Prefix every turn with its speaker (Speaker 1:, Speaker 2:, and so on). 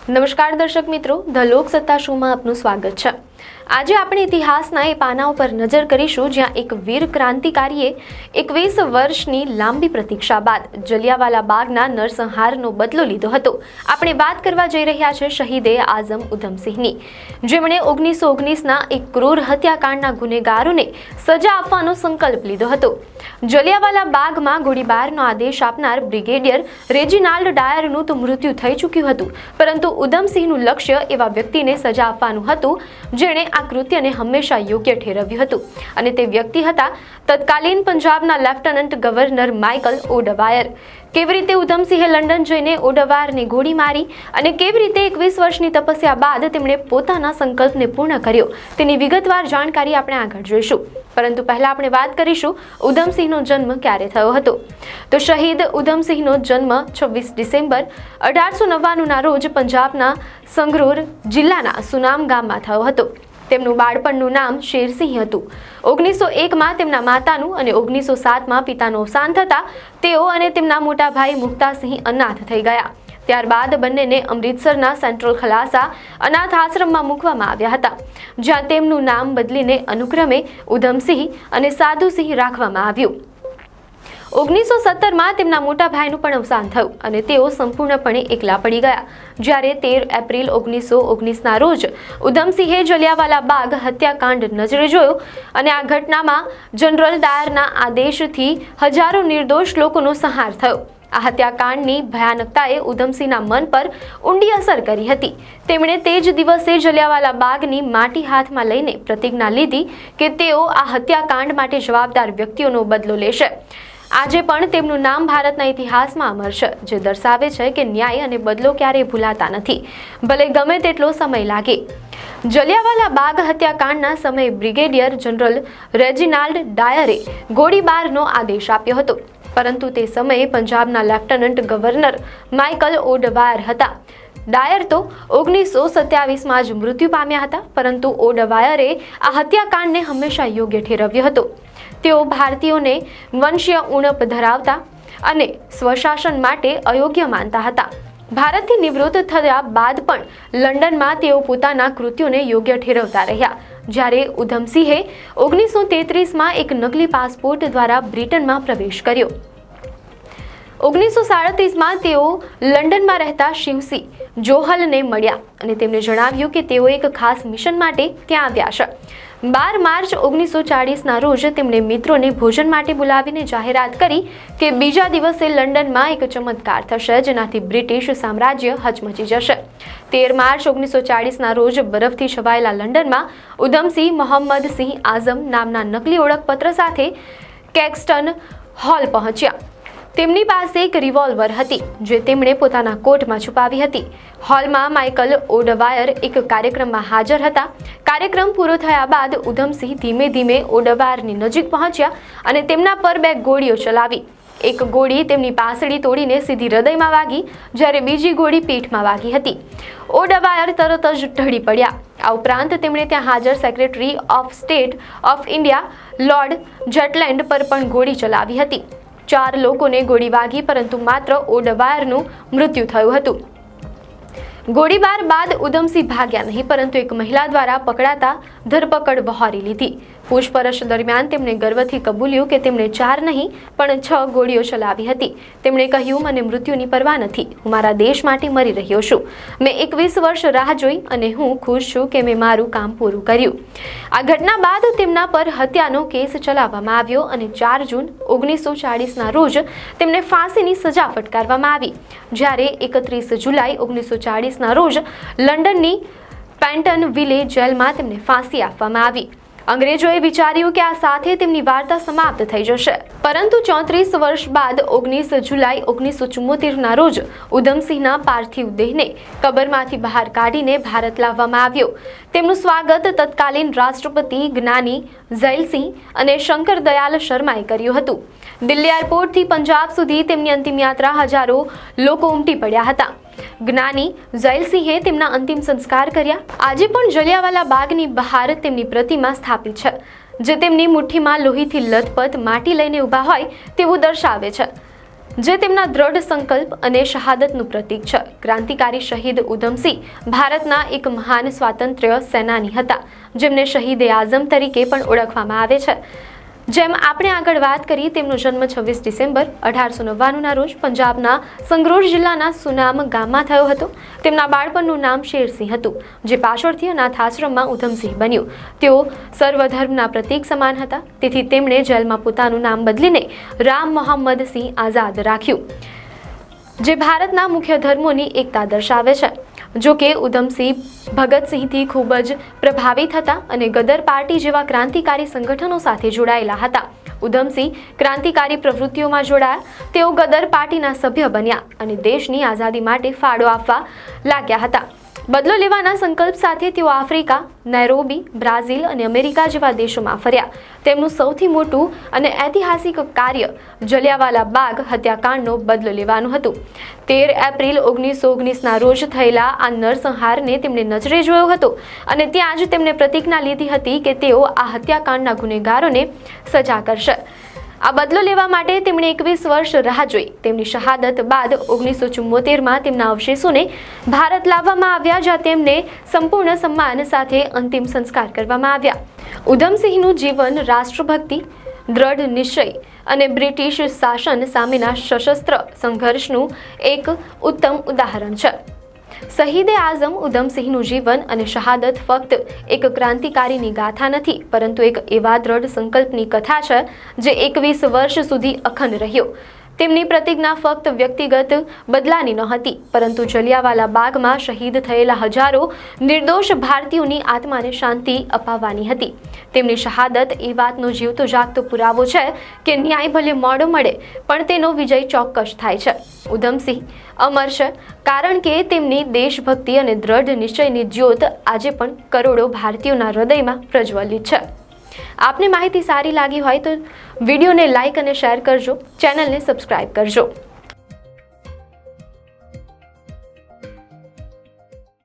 Speaker 1: નમસ્કાર દર્શક મિત્રો, ધ લોકસત્તા શોમાં આપનું સ્વાગત છે। આજે આપણે ઇતિહાસના એ પાના ઉપર નજર કરીશું જ્યાં એક વીર ક્રાંતિકારીએ 21 વર્ષની લાંબી પ્રતીક્ષા બાદ જલિયાવાલા બાગના નરસંહારનો બદલો લીધો હતો। આપણે વાત કરવા જઈ રહ્યા છે શહીદે આઝમ ઉધમસિંહની, જેમણે 1919ના એક ક્રૂર હત્યાકાંડના ગુનેગારોને સજા આપવાનો સંકલ્પ લીધો હતો। જલિયાવાલા બાગમાં ગોળીબારનો આદેશ આપનાર બ્રિગેડિયર રેજિનાલ્ડ ડાયરનું તો મૃત્યુ થઈ ચૂક્યું હતું, પરંતુ ઉધમસિંહનું લક્ષ્ય એવા વ્યક્તિને સજા આપવાનું હતું જેણે આ કૃત્યને હંમેશા યોગ્ય ઠેરવ્યું હતું, અને તે વ્યક્તિ હતા તત્કાલીન પંજાબના લેફ્ટનન્ટ ગવર્નર માઇકલ ઓડવાયર। કેવી રીતે ઉધમસિંહે લંડન જઈને ઓડવાયરને ગોળી મારી અને કેવી રીતે 21 વર્ષની તપસ્યા બાદ તેમણે પોતાના સંકલ્પને પૂર્ણ કર્યો તેની વિગતવાર જાણકારી આપણે આગળ જોઈશું। પરંતુ પહેલા આપણે વાત કરીશું ઉધમસિંહનો જન્મ ક્યારે થયો હતો। તો શહીદ ઉધમસિંહનો જન્મ 26 ડિસેમ્બર 1899ના રોજ પંજાબના સંગરૂર જિલ્લાના સુનામ ગામમાં થયો હતો। તેમનું બાળપણનું નામ શેરસિંહ હતું। 1901માં તેમના માતાનું અને 1907માં પિતાનું અવસાન થતાં તેઓ અને તેમના મોટા ભાઈ મુક્તાસિંહ અનાથ થઈ ગયા। ત્યારબાદ બંનેને અમૃતસરના સેન્ટ્રલ ખલાસા અનાથ આશ્રમમાં મૂકવામાં આવ્યા હતા, જ્યાં તેમનું નામ બદલીને અનુક્રમે ઉધમસિંહ અને સાધુસિંહ રાખવામાં આવ્યું। 1917માં તેમના મોટા ભાઈનું પણ અવસાન થયું અને તેઓ સંપૂર્ણપણે એકલા પડી ગયા। જ્યારે 13 એપ્રિલ 1919ના રોજ ઉધમસિંહે જલિયાવાલા બાગ હત્યાકાંડ નજરે જોયો અને આ ઘટનામાં જનરલ ડાયરના આદેશથી હજારો નિર્દોષ લોકોનો સંહાર થયો। આ હત્યાકાંડની ભયાનકતાએ ઉધમસિંહના મન પર ઊંડી અસર કરી હતી। તેમણે તે જ દિવસે જલિયાવાલા બાગની માટી હાથમાં લઈને પ્રતિજ્ઞા લીધી કે તેઓ આ હત્યાકાંડ માટે જવાબદાર વ્યક્તિઓનો બદલો લેશે। આજે પણ તેમનું નામ ભારતના ઇતિહાસમાં અમર છે, જે દર્શાવે છે કે ન્યાય અને બદલો ક્યારેય ભૂલાતા નથી, ભલે ગમે તેટલો સમય લાગે। જલિયાવાલા બાગ હત્યાકાંડના સમયે બ્રિગેડિયર જનરલ રેજિનાલ્ડ ડાયરે ગોળીબારનો આદેશ આપ્યો હતો, પરંતુ તે સમયે પંજાબના લેફ્ટનન્ટ ગવર્નર માઇકલ ઓડવાયર હતા। ડાયર તો 1927માં જ મૃત્યુ પામ્યા હતા, પરંતુ ઓડવાયરે આ હત્યાકાંડને હંમેશા યોગ્ય ઠેરવ્યો હતો। તેઓ ભારતીયોને વંશીય ઉણપ ધરાવતા અને સ્વશાસન માટે અયોગ્ય માનતા હતા। ભારતથી નિવૃત્ત થયા બાદ પણ લંડનમાં તેઓ પોતાના કૃત્યોને યોગ્ય ઠેરવતા રહ્યા। જ્યારે ઉધમસિંહે 1933માં એક નકલી પાસપોર્ટ દ્વારા બ્રિટનમાં પ્રવેશ કર્યો। 1937માં તેઓ લંડનમાં રહેતા શિવસિંહ જોહલને મળ્યા અને તેમને જણાવ્યું કે તેઓ એક ખાસ મિશન માટે ત્યાં આવ્યા છે। 12 માર્ચ 1940ના રોજ તેમણે મિત્રોને ભોજન માટે બોલાવીને જાહેરાત કરી કે બીજા દિવસે લંડનમાં એક ચમત્કાર થશે જેનાથી બ્રિટિશ સામ્રાજ્ય હચમચી જશે। 13 માર્ચ 1940ના રોજ બરફથી છવાયેલા લંડનમાં ઉધમસિંહ મોહમ્મદ સિંહ આઝમ નામના નકલી ઓળખપત્ર સાથે કેક્સ્ટન હોલ પહોંચ્યા। તેમની પાસે એક રિવોલ્વર હતી જે તેમણે પોતાના કોટમાં છુપાવી હતી। હોલમાં માઇકલ ઓડવાયર એક કાર્યક્રમમાં હાજર હતા। કાર્યક્રમ પૂરો થયા બાદ ઉધમસિંહ ધીમે ધીમે ઓડવાયરની નજીક પહોંચ્યા અને તેમના પર 2 ગોળીઓ ચલાવી। એક ગોળી તેમની પાસળી તોડીને સીધી હૃદયમાં વાગી, જ્યારે બીજી ગોળી પીઠમાં વાગી હતી। ઓડવાયર તરત જ ઢળી પડ્યા। આ ઉપરાંત તેમણે ત્યાં હાજર secretary of state of India lord Zetland પર પણ ગોળી ચલાવી હતી। 4 લોકોને ગોળી વાગી, પરંતુ માત્ર ઓડવાયરનું મૃત્યુ થયું હતું। ગોળીબાર બાદ ઉધમસિંહ ભાગ્યા નહીં, પરંતુ એક મહિલા દ્વારા પકડાતા ધરપકડ વહોરી લીધી। પૂછપરછ દરમિયાન તેમણે ગર્વથી કબૂલ્યું કે તેમણે 4 નહીં પણ 6 ગોળીઓ ચલાવી હતી। તેમણે કહ્યું, મને મૃત્યુની પરવા નથી, હું મારા દેશ માટે મરી રહ્યો છું। મેં 21 વર્ષ રાહ જોઈ અને હું ખુશ છું કે મેં મારું કામ પૂરું કર્યું। આ ઘટના બાદ તેમના પર હત્યાનો કેસ ચલાવવામાં આવ્યો અને 4 જૂન 1940ના રોજ તેમને ફાંસીની સજા ફટકારવામાં આવી, જ્યારે 31 જુલાઈ 1940ના રોજ લંડનની પેન્ટન વિલે જેલમાં તેમને ફાંસી આપવામાં આવી। અંગ્રેજોએ વિચાર્યું કે આ સાથે તેમની વાર્તા સમાપ્ત થઈ જશે, પરંતુ 34 વર્ષ બાદ 19 જુલાઈ 1974ના રોજ ઉધમસિંહના પાર્થિવ દેહને કબરમાંથી બહાર કાઢીને ભારત લાવવામાં આવ્યો। તેમનું સ્વાગત તત્કાલીન રાષ્ટ્રપતિ જ્ઞાની ઝૈલ સિંહ અને શંકર દયાલ શર્માએ કર્યું હતું। દિલ્હી એરપોર્ટથી પંજાબ સુધી તેમની અંતિમ યાત્રા હજારો લોકો ઉમટી પડ્યા હતા। જ્ઞાની ઝૈલ સિંહે તેમના અંતિમ સંસ્કાર કર્યા। આજે પણ જલિયાવાલા બાગની બહાર તેમની પ્રતિમા સ્થાપિત છે, જે તેમની મુઠ્ઠીમાં લોહીથી લથપથ માટી લઈને ઊભા હોય તેવું દર્શાવે છે। જે તેમના દ્રઢ સંકલ્પ અને શહાદતનું પ્રતીક છે. ક્રાંતિકારી શહીદ ઉધમસિંહ ભારતના એક મહાન સ્વાતંત્ર્ય સેનાની હતા, જેમને શહીદ એ આઝમ તરીકે પણ ઓળખવામાં આવે છે. જેમ આપણે આગળ વાત કરી, તેમનો જન્મ 26 ડિસેમ્બર 1899ના રોજ પંજાબના સંગરૂર જિલ્લાના સુનામ ગામમાં થયો હતો. તેમના બાળપણનું નામ શેરસિંહ હતું, જે પાછળથી અનાથ આશ્રમમાં ઉધમસિંહ બન્યું. તેઓ સર્વધર્મના પ્રતીક સમાન હતા, તેથી તેમણે જેલમાં પોતાનું નામ બદલીને રામ મોહમ્મદ સિંહ આઝાદ રાખ્યું, જે ભારતના મુખ્ય ધર્મોની એકતા દર્શાવે છે. જો કે ઉધમસિંહ ભગતસિંહથી ખૂબ જ પ્રભાવિત હતા અને ગદર પાર્ટી જેવા ક્રાંતિકારી સંગઠનો સાથે જોડાયેલા હતા. ઉધમસિંહ ક્રાંતિકારી પ્રવૃત્તિઓમાં જોડાયા. તેઓ ગદર પાર્ટીના સભ્ય બન્યા અને દેશની આઝાદી માટે ફાળો આપવા લાગ્યા હતા. બદલો લેવાના સંકલ્પ સાથે તેઓ આફ્રિકા, નૈરોબી, બ્રાઝિલ અને અમેરિકા જેવા દેશોમાં ફર્યા. તેમનું સૌથી મોટું અને ઐતિહાસિક કાર્ય જલિયાવાલા બાગ હત્યાકાંડનો બદલો લેવાનું હતું. 13 એપ્રિલ 1919ના રોજ થયેલા આ નરસંહારને તેમણે નજરે જોયો હતો અને ત્યાં જ તેમણે પ્રતિજ્ઞા લીધી હતી કે તેઓ આ હત્યાકાંડના ગુનેગારોને સજા કરશે. આ બદલો લેવા માટે તેમણે 21 વર્ષ રાહ જોઈ. તેમની શહાદત બાદ 1974માં તેમના અવશેષોને ભારત લાવવામાં આવ્યા, જ્યાં તેમને સંપૂર્ણ સન્માન સાથે અંતિમ સંસ્કાર કરવામાં આવ્યા. ઉધમસિંહનું જીવન રાષ્ટ્રભક્તિ, દ્રઢ નિશ્ચય અને બ્રિટિશ શાસન સામેના સશસ્ત્ર સંઘર્ષનું એક ઉત્તમ ઉદાહરણ છે. શહીદે આઝમ ઉધમસિંહનું જીવન અને શહાદત ફક્ત એક ક્રાંતિકારીની ગાથા નથી, પરંતુ એક એવા દ્રઢ સંકલ્પની કથા છે જે 21 વર્ષ સુધી અખંડ રહ્યો. તેમની પ્રતિજ્ઞા ફક્ત વ્યક્તિગત બદલાની નહોતી, પરંતુ જલિયાવાલા બાગમાં શહીદ થયેલા હજારો નિર્દોષ ભારતીયોની આત્માને શાંતિ અપાવવાની હતી. તેમની શહાદત એ વાતનો જીવતો જાગતો પુરાવો છે કે ન્યાય ભલે મોડો મળે, પણ તેનો વિજય ચોક્કસ થાય છે. ઉધમસિંહ અમર છે કારણ કે તેમની દેશભક્તિ અને દ્રઢ નિશ્ચયની જ્યોત આજે પણ કરોડો ભારતીયોના હૃદયમાં પ્રજ્વલિત છે. આપને માહિતી સારી લાગી હોય તો વિડીયોને લાઇક અને શેર કરજો, ચેનલને સબસ્ક્રાઇબ કરજો.